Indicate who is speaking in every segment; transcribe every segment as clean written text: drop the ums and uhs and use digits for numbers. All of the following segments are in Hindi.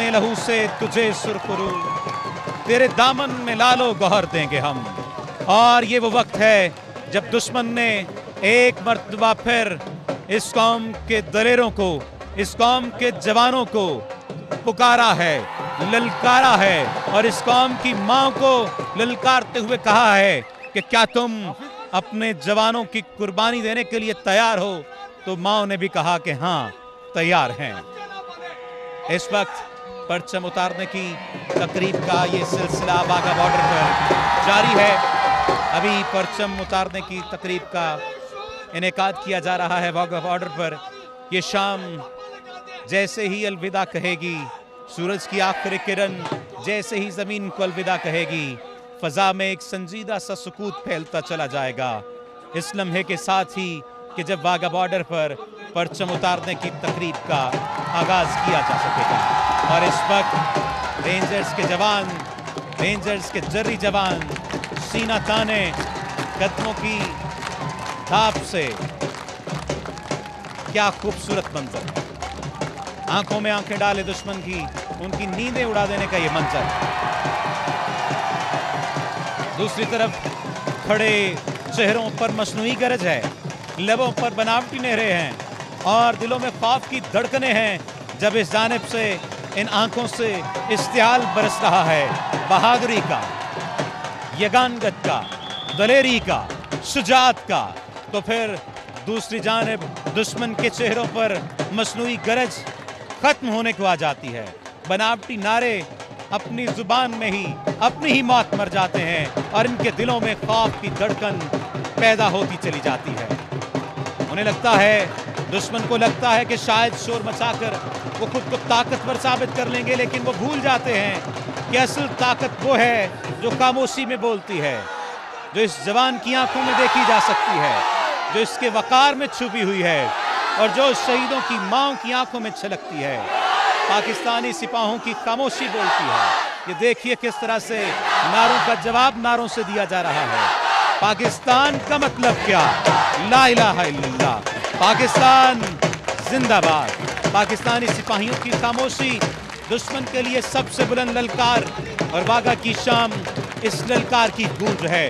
Speaker 1: अपने लहू से तुझे सुरखरू, तेरे दामन में लालो गौहर देंगे हम। और ये वो वक्त है जब दुश्मन ने एक मर्तबा फिर इस कौम के दलेरों को, इस कौम के जवानों को पुकारा है, ललकारा है और इस कौम की मां को ललकारते हुए कहा है कि क्या तुम अपने जवानों की कुर्बानी देने के लिए तैयार हो? तो मां ने भी कहा कि हाँ, तैयार हैं। इस वक्त परचम उतारने की तकरीब का ये सिलसिला बाघा बॉर्डर पर जारी है। अभी परचम उतारने की तकरीब का इनेकाद किया जा रहा है बाघा बॉर्डर पर। ये शाम जैसे ही अलविदा कहेगी, सूरज की आखिरी किरण जैसे ही जमीन को अलविदा कहेगी, फजा में एक संजीदा सा सुकूत फैलता चला जाएगा इस लम्हे के साथ ही कि जब वाघा बॉर्डर पर परचम उतारने की तकरीब का आगाज किया जा सकेगा। और इस वक्त रेंजर्स के जवान, रेंजर्स के जर्री जवान सीना ताने कदमों की थाप से, क्या खूबसूरत मंजर, आंखों में आंखें डाले दुश्मन की, उनकी नींदें उड़ा देने का ये मंजर। दूसरी तरफ खड़े चेहरों पर मसनूई गरज है, लबों पर बनावटी नहरें हैं और दिलों में खौफ की धड़कनें हैं जब इस जानिब से इन आंखों से इश्तियाल बरस रहा है बहादुरी का, यगानगत का, दलेरी का, शुजाअत का। तो फिर दूसरी जानिब दुश्मन के चेहरों पर मसनूई गरज खत्म होने को आ जाती है। बनावटी नारे अपनी जुबान में ही अपनी ही मौत मर जाते हैं और इनके दिलों में खौफ की धड़कन पैदा होती चली जाती है। उन्हें लगता है, दुश्मन को लगता है कि शायद शोर मचाकर वो खुद को ताकतवर साबित कर लेंगे, लेकिन वो भूल जाते हैं कि असल ताकत वो है जो खामोशी में बोलती है, जो इस जवान की आंखों में देखी जा सकती है, जो इसके वकार में छुपी हुई है और जो शहीदों की मांओं की आंखों में छलकती है। पाकिस्तानी सिपाहों की खामोशी बोलती है। ये देखिए किस तरह से नारों का जवाब नारों से दिया जा रहा है। पाकिस्तान का मतलब क्या? ला इलाहा इल्लल्लाह, पाकिस्तान जिंदाबाद। पाकिस्तानी सिपाहियों की खामोशी दुश्मन के लिए सबसे बुलंद ललकार और वाघा की शाम इस ललकार की गूंज है।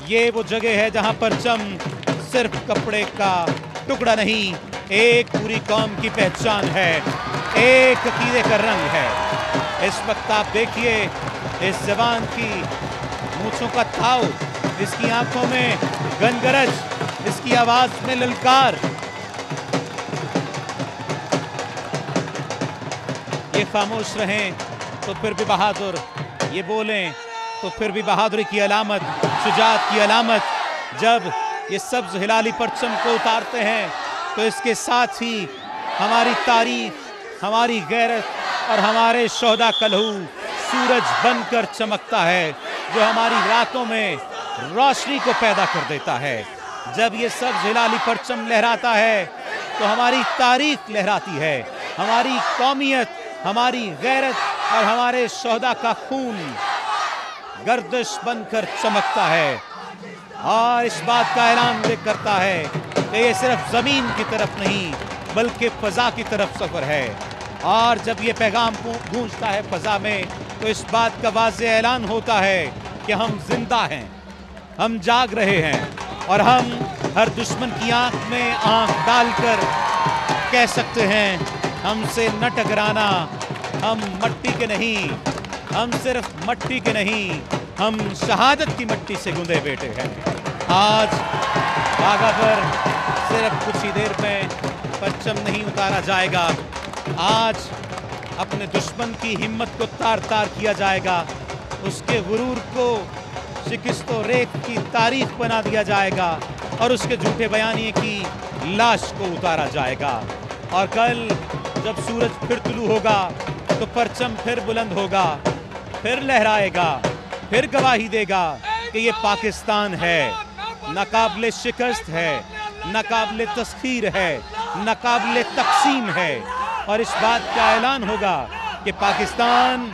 Speaker 1: ये वो जगह है जहां परचम सिर्फ कपड़े का टुकड़ा नहीं, एक पूरी कौम की पहचान है, एक अकीदे का रंग है। इस वक्त आप देखिए इस जवान की मूंछों का ताव, इसकी आंखों में गनगरज, इसकी आवाज में ललकार। ये खामोश रहें तो फिर भी बहादुर, ये बोलें तो फिर भी बहादुरी की अलामत, शुजाअत की अलामत। जब ये सब्ज हिलाली परचम को उतारते हैं तो इसके साथ ही हमारी तारीख, हमारी गैरत और हमारे शोहदा का लहू सूरज बनकर चमकता है, जो हमारी रातों में रोशनी को पैदा कर देता है। जब ये सब्ज हिलाली परचम लहराता है तो हमारी तारीख लहराती है, हमारी कौमियत, हमारी गैरत और हमारे शोहदा का खून गर्दिश बनकर चमकता है और इस बात का ऐलान करता है कि ये सिर्फ जमीन की तरफ नहीं बल्कि फजा की तरफ सफर है। और जब ये पैगाम गूंजता है फजा में तो इस बात का वाज़ेह ऐलान होता है कि हम जिंदा हैं, हम जाग रहे हैं और हम हर दुश्मन की आंख में आंख डालकर कह सकते हैं हमसे न टकराना, हम मट्टी के नहीं, हम सिर्फ मट्टी के नहीं, हम शहादत की मट्टी से गुंदे बेटे हैं। आज वाघा पर सिर्फ कुछ ही देर में परचम नहीं उतारा जाएगा, आज अपने दुश्मन की हिम्मत को तार तार किया जाएगा, उसके गुरूर को शिकस्तो रेख की तारीख बना दिया जाएगा और उसके झूठे बयानिए की लाश को उतारा जाएगा। और कल जब सूरज फिर तुलू होगा तो परचम फिर बुलंद होगा, फिर लहराएगा, फिर गवाही देगा कि ये पाकिस्तान है, नाकाबिले शिकस्त है, नाकाबिले तस्खीर है, नाकाबिले तकसीम है। और इस बात का ऐलान होगा कि पाकिस्तान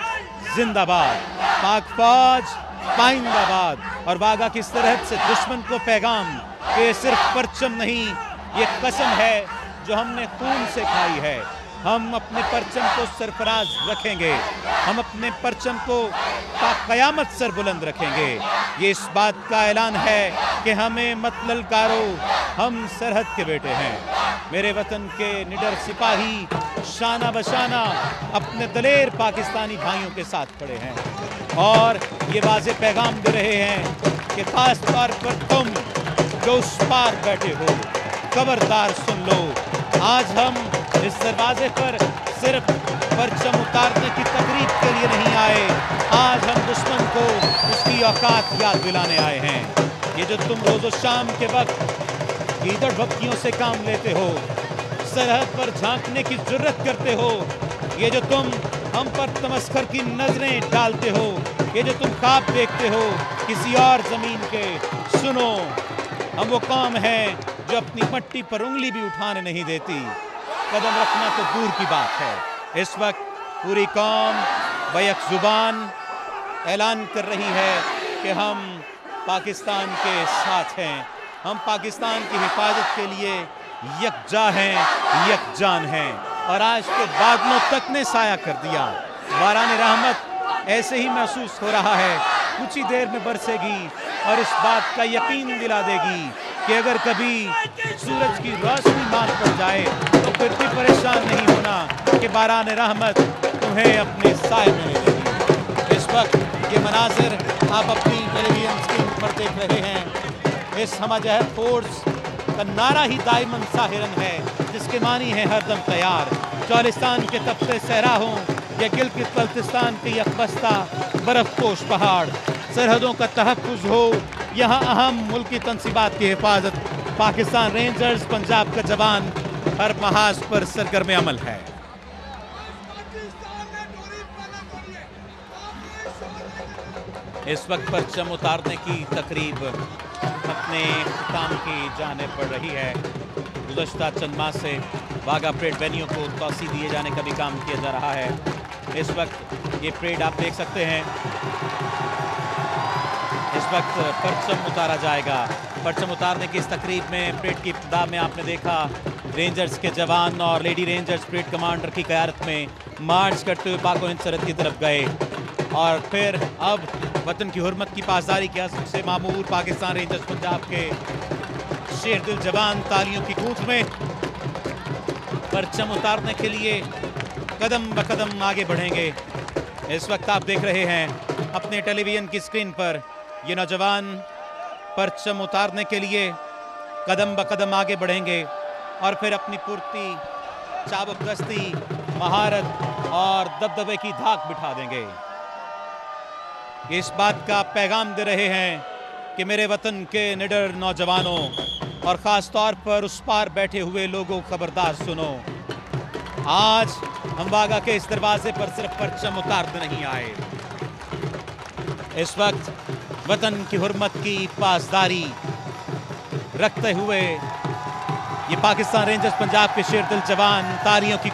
Speaker 1: जिंदाबाद, पाक फौज पाइंदाबाद। और वाघा की सरहद से दुश्मन को पैगाम कि ये सिर्फ परचम नहीं, ये कसम है जो हमने खून से खाई है, हम अपने परचम को सरफराज रखेंगे, हम अपने परचम को क़यामत सर बुलंद रखेंगे। ये इस बात का ऐलान है कि हमें मत ललकारो, हम सरहद के बेटे हैं। मेरे वतन के निडर सिपाही शाना बशाना अपने दलेर पाकिस्तानी भाइयों के साथ खड़े हैं और ये वाज़े पैगाम दे रहे हैं कि खास तौर पर तुम जो उस पार बैठे हो, खबरदार सुन लो। आज हम इस दरवाजे पर सिर्फ परचम उतारने की तकरीब के लिए नहीं आए, आज हम दुश्मन को उसकी औकात याद दिलाने आए हैं। ये जो तुम रोज़ो शाम के वक्त ईदड़ भक्तियों से काम लेते हो, सरहद पर झांकने की जुर्रत करते हो, ये जो तुम हम पर तमस्खर की नजरें डालते हो, ये जो तुम ख्वाब देखते हो किसी और जमीन के, सुनो, हम वो कौम है जो अपनी मट्टी पर उंगली भी उठाने नहीं देती। कदम रखना तो दूर की बात है। इस वक्त पूरी कौम बैक जुबान ऐलान कर रही है कि हम पाकिस्तान के साथ हैं, हम पाकिस्तान की हिफाजत के लिए यकजा हैं, यकजान हैं। और आज तो बादलों तक ने साया कर दिया। बारान रहमत ऐसे ही महसूस हो रहा है, कुछ ही देर में बरसेगी और इस बात का यकीन दिला देगी कि अगर कभी सूरज की रोशनी मांग पड़ जाए तो फिर भी परेशान नहीं होना कि बारान रहमत तुम्हें अपने साए में ले लेगी। इस वक्त ये मनाजिर आप अपनी टेलीविजन स्क्रीन पर देख रहे हैं। इस हमजहर फोर्स का नारा ही दाइमन साहिरन है, जिसके मानी है हरदम तैयार। चौलिस्तान के तपते सहरा हों या गिलगित बल्तिस्तान के यकबस्ता बर्फपोश पहाड़, सरहदों का तहफ़्फ़ुज़ हो, यहाँ अहम मुल्की तंसीबात की हिफाजत, पाकिस्तान रेंजर्स पंजाब का जवान हर महाज पर सरगर्म अमल है। इस वक्त परचम उतारने की तकरीब अपने इख्तिताम की जाने पड़ रही है। गुज़श्ता चंद माह से वाघा परेड वेन्यू को तोसी दिए जाने का भी काम किया जा रहा है। इस वक्त ये परेड आप देख सकते हैं, इस वक्त परचम उतारा जाएगा। परचम उतारने की इस तकरीब में परेड की इब्तिदा में आपने देखा रेंजर्स के जवान और लेडी रेंजर्स परेड कमांडर की क़यादत में मार्च करते हुए पाक हिंद सरहद की तरफ गए और फिर अब वतन की हुर्मत की पासदारी के हस्ब से मामूर पाकिस्तान रेंजर्स पंजाब के शेर दिल जवान तालियों की गूंज में परचम उतारने के लिए कदम ब कदम आगे बढ़ेंगे। इस वक्त आप देख रहे हैं अपने टेलीविजन की स्क्रीन पर ये नौजवान परचम उतारने के लिए कदम ब कदम आगे बढ़ेंगे और फिर अपनी पूर्ति चाबुकदस्ती, महारत और दबदबे की धाक बिठा देंगे। इस बात का पैगाम दे रहे हैं कि मेरे वतन के निडर नौजवानों और ख़ास तौर पर उस पार बैठे हुए लोगों, खबरदार सुनो। आज हम वाघा के इस दरवाजे पर सिर्फ परचम उतारते नहीं आए, इस वक्त वतन की हुर्मत की पासदारी रखते हुए ये पाकिस्तान रेंजर्स पंजाब के शेर दिल जवान तालियों की